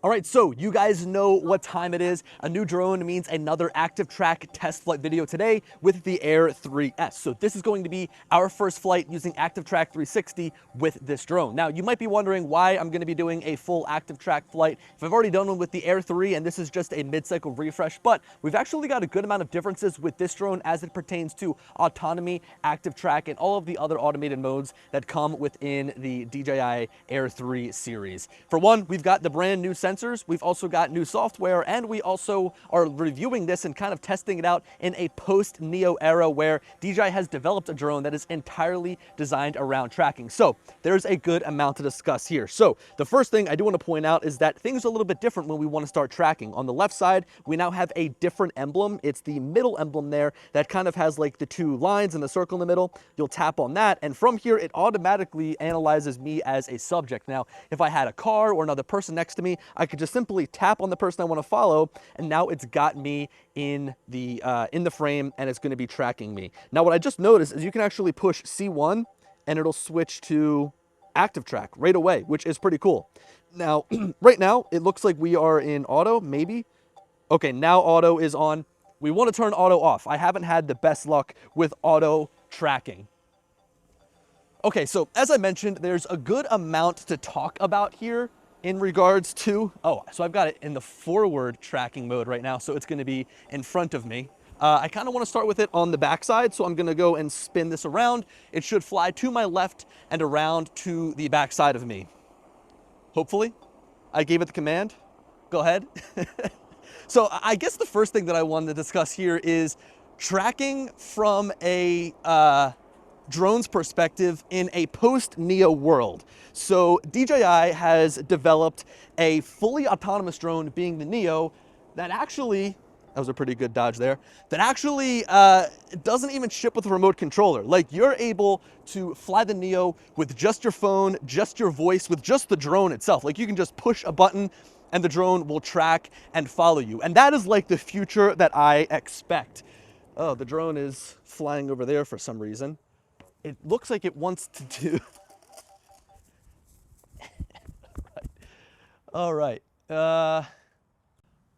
All right, so you guys know what time it is. A new drone means another ActiveTrack test flight video today with the Air 3S. So this is going to be our first flight using ActiveTrack 360 with this drone. Now, you might be wondering why I'm going to be doing a full ActiveTrack flight if I've already done one with the Air 3 and this is just a mid-cycle refresh, but we've actually got a good amount of differences with this drone as it pertains to autonomy, ActiveTrack, and all of the other automated modes that come within the DJI Air 3 series. For one, we've got the brand new sensors, we've also got new software, and we also are reviewing this and kind of testing it out in a post-Neo era where DJI has developed a drone that is entirely designed around tracking. So there's a good amount to discuss here. So the first thing I do want to point out is that things are a little bit different when we want to start tracking. On the left side, we now have a different emblem. It's the middle emblem there that kind of has like the two lines and the circle in the middle. You'll tap on that, and from here, it automatically analyzes me as a subject. Now, if I had a car or another person next to me, I could just simply tap on the person I want to follow, and now it's got me in the frame, and it's going to be tracking me. Now, what I just noticed is you can actually push C1, and it'll switch to ActiveTrack right away, which is pretty cool. Now, right now, it looks like we are in auto, maybe. Okay, now auto is on. We want to turn auto off. I haven't had the best luck with auto tracking. Okay, so as I mentioned, there's a good amount to talk about here in regards to, so I've got it in the forward tracking mode right now, so it's going to be in front of me. I kind of want to start with it on the backside, so I'm going to go and spin this around. It should fly to my left and around to the backside of me. Hopefully. I gave it the command. Go ahead. So I guess the first thing that I wanted to discuss here is tracking from a drone's perspective in a post-Neo world. So DJI has developed a fully autonomous drone, being the Neo, that actually, that was a pretty good dodge there, that actually doesn't even ship with a remote controller. Like, you're able to fly the Neo with just your phone, just your voice, with just the drone itself. Like, you can just push a button and the drone will track and follow you. And that is like the future that I expect. Oh, the drone is flying over there for some reason. It looks like it wants to do... All right. All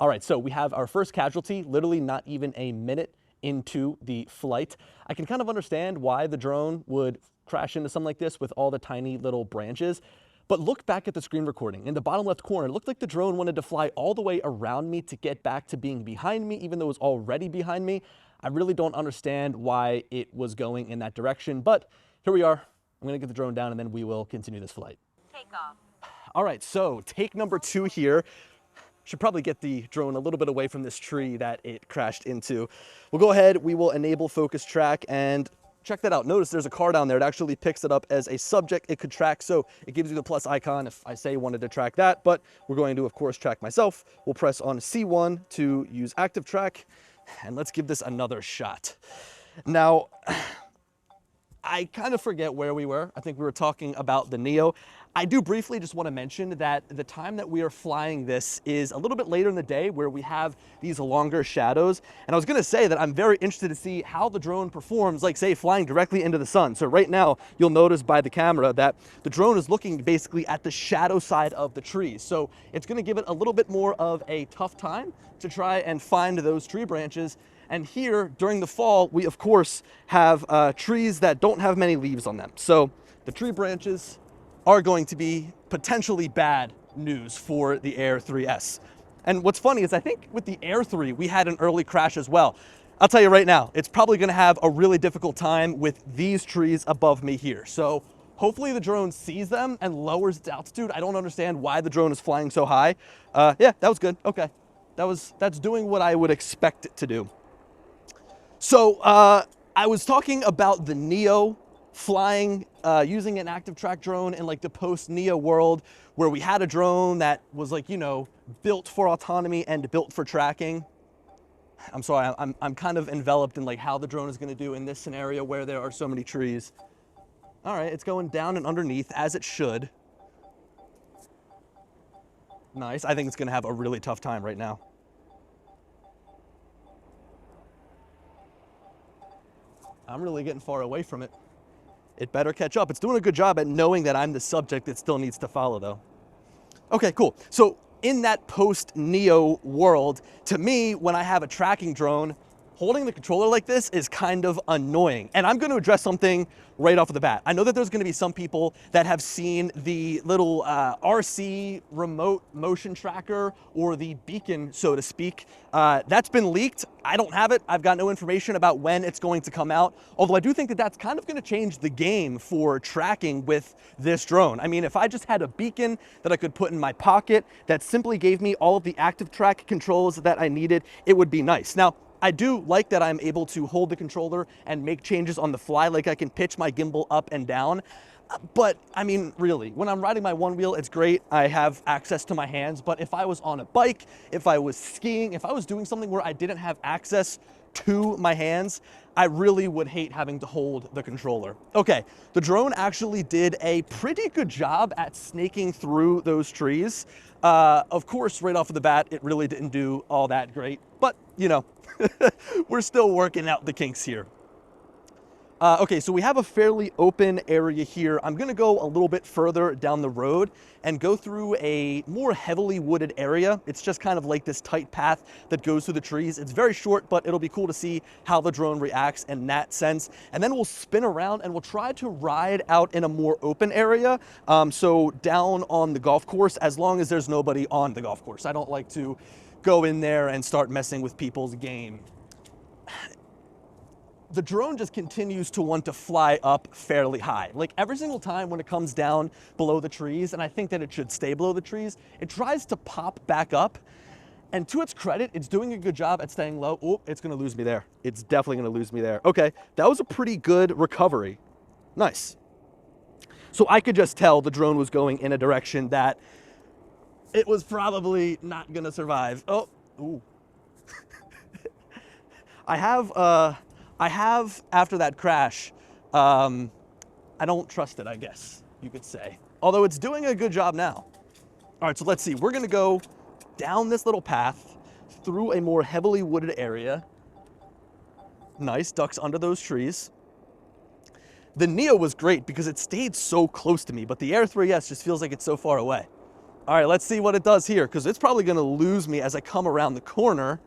right, so we have our first casualty, literally not even a minute into the flight. I can kind of understand why the drone would crash into something like this with all the tiny little branches. But look back at the screen recording. In the bottom left corner, it looked like the drone wanted to fly all the way around me to get back to being behind me, even though it was already behind me. I really don't understand why it was going in that direction, but here we are. I'm gonna get the drone down and then we will continue this flight. Take off. All right, so take number 2 here. Should probably get the drone a little bit away from this tree that it crashed into. We'll go ahead, we will enable focus track, and check that out. Notice there's a car down there. It actually picks it up as a subject it could track, so it gives you the plus icon if I say wanted to track that, but we're going to, of course, track myself. We'll press on C1 to use ActiveTrack, and let's give this another shot. Now, I kind of forget where we were. I think we were talking about the Neo. I do briefly just want to mention that the time that we are flying this is a little bit later in the day where we have these longer shadows. And I was going to say that I'm very interested to see how the drone performs, like say flying directly into the sun. So right now you'll notice by the camera that the drone is looking basically at the shadow side of the trees. So it's going to give it a little bit more of a tough time to try and find those tree branches. And here during the fall, we of course have trees that don't have many leaves on them. So the tree branches are going to be potentially bad news for the Air 3S. And what's funny is I think with the Air 3, we had an early crash as well. I'll tell you right now, it's probably gonna have a really difficult time with these trees above me here. So hopefully the drone sees them and lowers its altitude. I don't understand why the drone is flying so high. Yeah, that was good, okay. That's doing what I would expect it to do. So I was talking about the Neo flying using an ActiveTrack drone in like the post-Neo world where we had a drone that was like, you know, built for autonomy and built for tracking. I'm sorry, I'm kind of enveloped in like how the drone is going to do in this scenario where there are so many trees. All right, it's going down and underneath as it should. Nice, I think it's going to have a really tough time right now. I'm really getting far away from it. It better catch up. It's doing a good job at knowing that I'm the subject it still needs to follow though. Okay, cool. So in that post-Neo world, to me, when I have a tracking drone, holding the controller like this is kind of annoying. And I'm gonna address something right off of the bat. I know that there's gonna be some people that have seen the little RC remote motion tracker, or the beacon, so to speak. That's been leaked. I don't have it. I've got no information about when it's going to come out. Although I do think that that's kind of gonna change the game for tracking with this drone. I mean, if I just had a beacon that I could put in my pocket that simply gave me all of the ActiveTrack controls that I needed, it would be nice. Now, I do like that I'm able to hold the controller and make changes on the fly, like I can pitch my gimbal up and down. But I mean, really, when I'm riding my one wheel, it's great. I have access to my hands, but if I was on a bike, if I was skiing, if I was doing something where I didn't have access to my hands, I really would hate having to hold the controller. Okay, the drone actually did a pretty good job at snaking through those trees. Of course, right off of the bat, it really didn't do all that great, but you know, we're still working out the kinks here. Okay, so we have a fairly open area here. I'm gonna go a little bit further down the road and go through a more heavily wooded area. It's just kind of like this tight path that goes through the trees. It's very short, but it'll be cool to see how the drone reacts in that sense. And then we'll spin around and we'll try to ride out in a more open area. So down on the golf course, as long as there's nobody on the golf course. I don't like to go in there and start messing with people's game. The drone just continues to want to fly up fairly high. Like every single time when it comes down below the trees, and I think that it should stay below the trees, it tries to pop back up. And to its credit, it's doing a good job at staying low. Oh, it's gonna lose me there. It's definitely gonna lose me there. Okay, that was a pretty good recovery. Nice. So I could just tell the drone was going in a direction that it was probably not gonna survive. Oh, ooh. I have, after that crash, I don't trust it, I guess you could say. Although it's doing a good job now. All right, so let's see. We're gonna go down this little path through a more heavily wooded area. Nice, ducks under those trees. The Neo was great because it stayed so close to me, but the Air 3S just feels like it's so far away. All right, let's see what it does here, because it's probably gonna lose me as I come around the corner.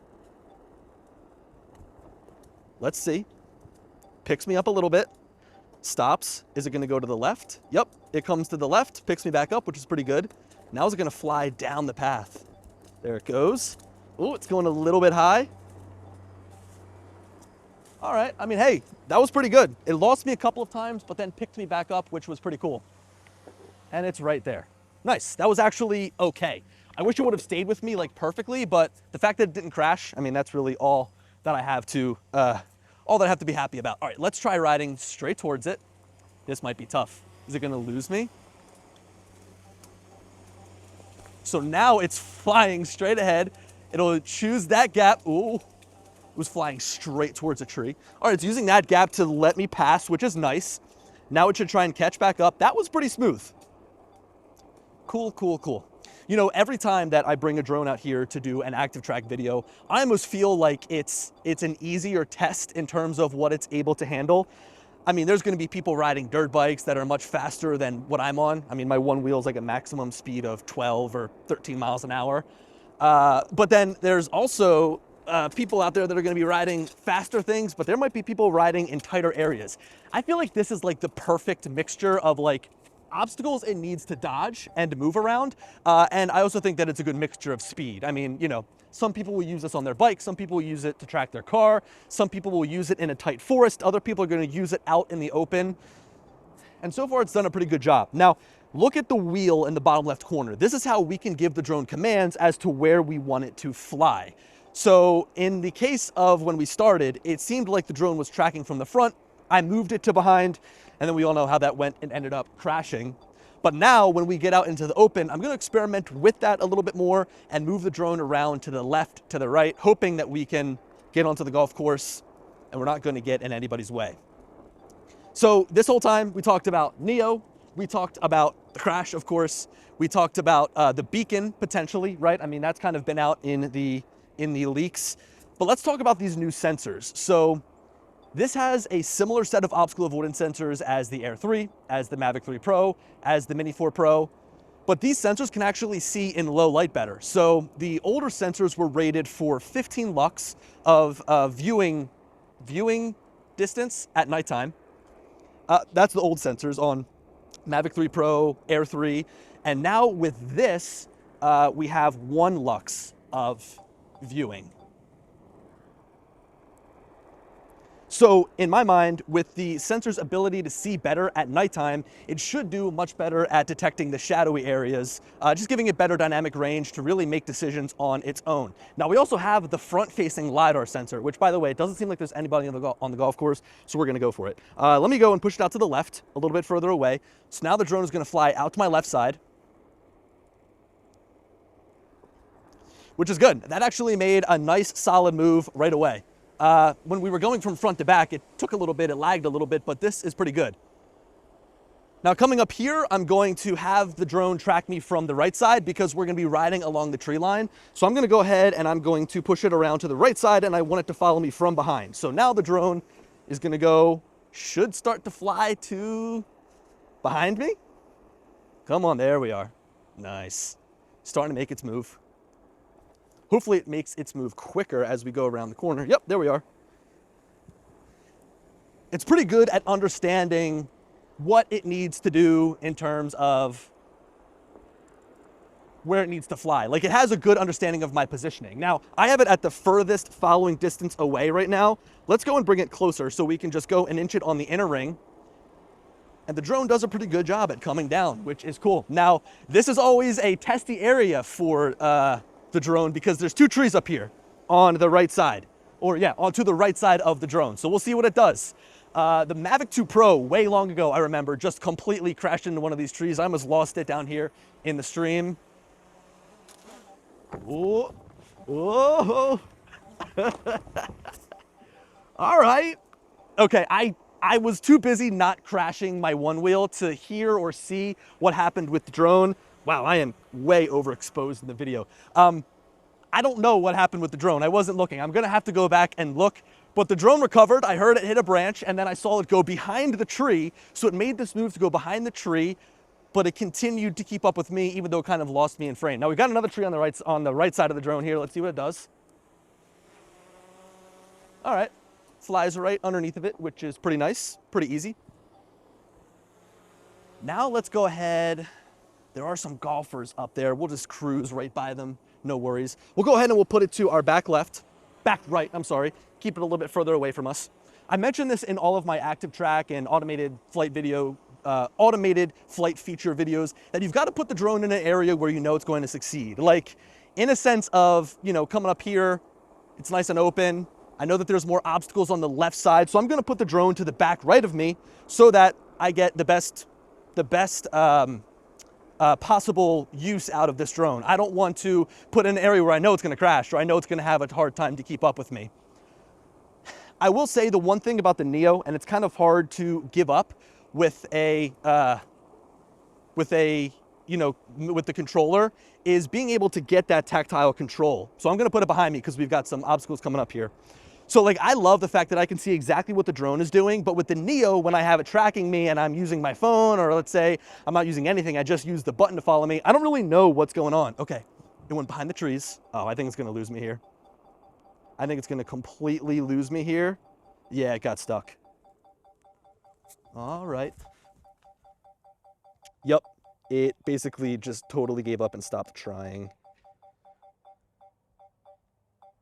Let's see. Picks me up a little bit, stops. Is it gonna go to the left? Yep, it comes to the left, picks me back up, which is pretty good. Now is it gonna fly down the path? There it goes. Oh, it's going a little bit high. All right, I mean, hey, that was pretty good. It lost me a couple of times, but then picked me back up, which was pretty cool. And it's right there. Nice, that was actually okay. I wish it would have stayed with me like perfectly, but the fact that it didn't crash, I mean, that's really all that I have to, all that I have to be happy about. All right, let's try riding straight towards it. This might be tough. Is it gonna lose me? So now it's flying straight ahead. It'll choose that gap. Ooh, it was flying straight towards a tree. All right, it's using that gap to let me pass, which is nice. Now it should try and catch back up. That was pretty smooth. Cool, cool, cool. You know, every time that I bring a drone out here to do an ActiveTrack video, I almost feel like it's an easier test in terms of what it's able to handle. I mean, there's gonna be people riding dirt bikes that are much faster than what I'm on. I mean, my one wheel is like a maximum speed of 12 or 13 miles an hour. But then there's also people out there that are gonna be riding faster things, but there might be people riding in tighter areas. I feel like this is like the perfect mixture of like obstacles it needs to dodge and move around. And I also think that it's a good mixture of speed. I mean, you know, some people will use this on their bike, some people will use it to track their car, some people will use it in a tight forest, other people are gonna use it out in the open. And so far it's done a pretty good job. Now, look at the wheel in the bottom left corner. This is how we can give the drone commands as to where we want it to fly. So in the case of when we started, it seemed like the drone was tracking from the front. I moved it to behind, and then we all know how that went and ended up crashing. But now when we get out into the open, I'm gonna experiment with that a little bit more and move the drone around to the left, to the right, hoping that we can get onto the golf course and we're not gonna get in anybody's way. So this whole time we talked about Neo, we talked about the crash, of course, we talked about the beacon potentially, right? I mean, that's kind of been out in the leaks. But let's talk about these new sensors. So this has a similar set of obstacle avoidance sensors as the Air 3, as the Mavic 3 Pro, as the Mini 4 Pro. But these sensors can actually see in low light better. So the older sensors were rated for 15 lux of viewing distance at nighttime. That's the old sensors on Mavic 3 Pro, Air 3. And now with this, we have 1 lux of viewing. So in my mind, with the sensor's ability to see better at nighttime, it should do much better at detecting the shadowy areas, just giving it better dynamic range to really make decisions on its own. Now we also have the front-facing LiDAR sensor, which by the way, it doesn't seem like there's anybody on the golf course, so we're gonna go for it. Let me go and push it out to the left, a little bit further away. So now the drone is gonna fly out to my left side, which is good. That actually made a nice solid move right away. When we were going from front to back, it took a little bit, it lagged a little bit, but this is pretty good. Now coming up here, I'm going to have the drone track me from the right side because we're gonna be riding along the tree line. So I'm gonna go ahead and I'm going to push it around to the right side and I want it to follow me from behind. So now the drone is gonna go, should start to fly to behind me. Come on, there we are. Nice. Starting to make its move. Hopefully it makes its move quicker as we go around the corner. Yep, there we are. It's pretty good at understanding what it needs to do in terms of where it needs to fly. Like, it has a good understanding of my positioning. Now, I have it at the furthest following distance away right now. Let's go and bring it closer so we can just go and inch it on the inner ring. And the drone does a pretty good job at coming down, which is cool. Now, this is always a testy area for the drone because there's 2 trees up here on the right side, or yeah, onto the right side of the drone. So we'll see what it does. The Mavic 2 Pro, way long ago, I remember, just completely crashed into one of these trees. I almost lost it down here in the stream. Whoa. Whoa. All right. Okay, I was too busy not crashing my one wheel to hear or see what happened with the drone. Wow, I am way overexposed in the video. I don't know what happened with the drone. I wasn't looking. I'm gonna have to go back and look, but the drone recovered. I heard it hit a branch and then I saw it go behind the tree. So it made this move to go behind the tree, but it continued to keep up with me even though it kind of lost me in frame. Now we've got another tree on the right side of the drone here. Let's see what it does. All right, flies right underneath of it, which is pretty nice, pretty easy. Now let's go ahead. There are some golfers up there. We'll just cruise right by them. No worries. We'll go ahead and we'll put it to our back right, I'm sorry. Keep it a little bit further away from us. I mentioned this in all of my ActiveTrack and automated flight feature videos, that you've got to put the drone in an area where you know it's going to succeed. Like, in a sense of, you know, coming up here, it's nice and open. I know that there's more obstacles on the left side, so I'm gonna put the drone to the back right of me so that I get the best possible use out of this drone. I don't want to put in an area where I know it's gonna crash or I know it's gonna have a hard time to keep up with me. I will say the one thing about the Neo, and it's kind of hard to give up with the controller, is being able to get that tactile control. So I'm gonna put it behind me because we've got some obstacles coming up here. So like, I love the fact that I can see exactly what the drone is doing, but with the Neo, when I have it tracking me and I'm using my phone, or let's say I'm not using anything, I just use the button to follow me, I don't really know what's going on. Okay, it went behind the trees. Oh, I think it's gonna lose me here. I think it's gonna completely lose me here. Yeah, it got stuck. All right. Yep, it basically just totally gave up and stopped trying.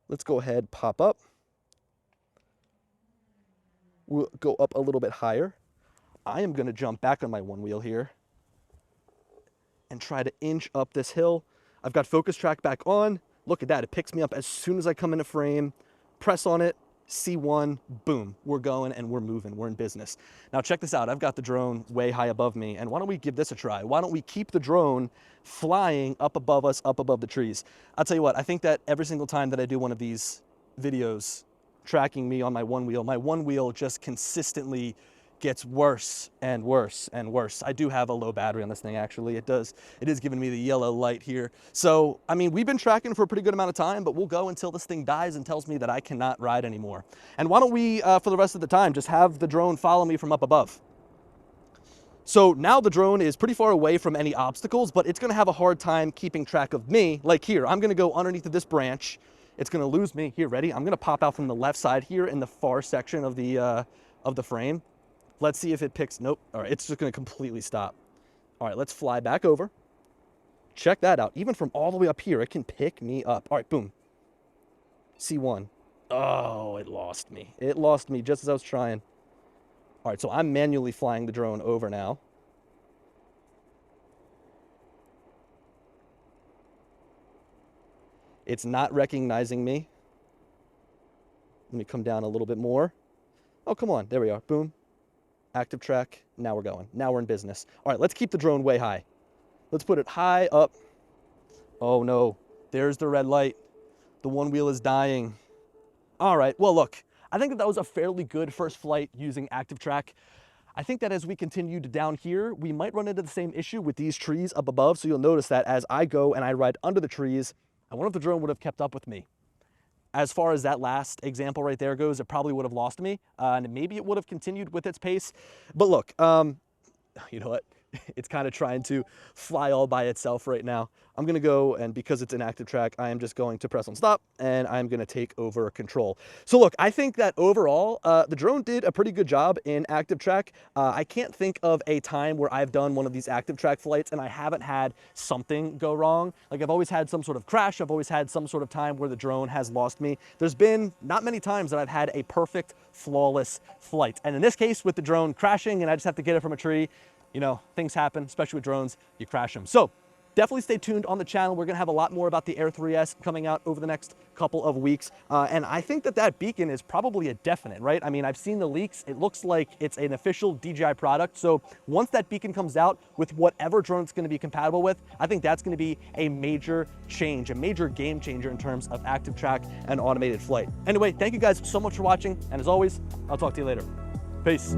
Let's go ahead, pop up. We'll go up a little bit higher. I am gonna jump back on my one wheel here and try to inch up this hill. I've got focus track back on. Look at that, it picks me up as soon as I come into frame. Press on it, C1, boom, we're going and we're moving, we're in business. Now check this out, I've got the drone way high above me, and why don't we give this a try? Why don't we keep the drone flying up above us, up above the trees? I'll tell you what, I think that every single time that I do one of these videos tracking me on my one wheel just consistently gets worse and worse and worse. I do have a low battery on this thing, actually. It is giving me the yellow light here. So, I mean, we've been tracking for a pretty good amount of time, but we'll go until this thing dies and tells me that I cannot ride anymore. And why don't we, for the rest of the time, just have the drone follow me from up above? So now the drone is pretty far away from any obstacles, but it's gonna have a hard time keeping track of me. Like here, I'm gonna go underneath of this branch. It's gonna lose me. Here, ready? I'm gonna pop out from the left side here in the far section of the frame. Let's see if it picks, nope. All right, it's just gonna completely stop. All right, let's fly back over. Check that out. Even from all the way up here, it can pick me up. All right, boom. C1. Oh, it lost me. It lost me just as I was trying. All right, so I'm manually flying the drone over now. It's not recognizing me. Let me come down a little bit more. Oh, come on. There we are. Boom. ActiveTrack. Now we're going. Now we're in business. All right, let's keep the drone way high. Let's put it high up. Oh, no. There's the red light. The one wheel is dying. All right, well, look. I think that was a fairly good first flight using ActiveTrack. I think that as we continued down here, we might run into the same issue with these trees up above. So you'll notice that as I go and I ride under the trees, I wonder if the drone would have kept up with me. As far as that last example right there goes, it probably would have lost me, and maybe it would have continued with its pace. But look, you know what? It's kind of trying to fly all by itself right now. I'm gonna go, and because it's an ActiveTrack, I am just going to press on stop, and I'm gonna take over control. So look, I think that overall, the drone did a pretty good job in ActiveTrack. I can't think of a time where I've done one of these ActiveTrack flights and I haven't had something go wrong. Like I've always had some sort of crash, I've always had some sort of time where the drone has lost me. There's been not many times that I've had a perfect, flawless flight. And in this case, with the drone crashing and I just have to get it from a tree, you know, things happen, especially with drones, you crash them. So definitely stay tuned on the channel. We're gonna have a lot more about the Air 3S coming out over the next couple of weeks. And I think that that beacon is probably a definite, right? I mean, I've seen the leaks. It looks like it's an official DJI product. So once that beacon comes out with whatever drone it's gonna be compatible with, I think that's gonna be a major change, a major game changer in terms of ActiveTrack and automated flight. Anyway, thank you guys so much for watching. And as always, I'll talk to you later. Peace.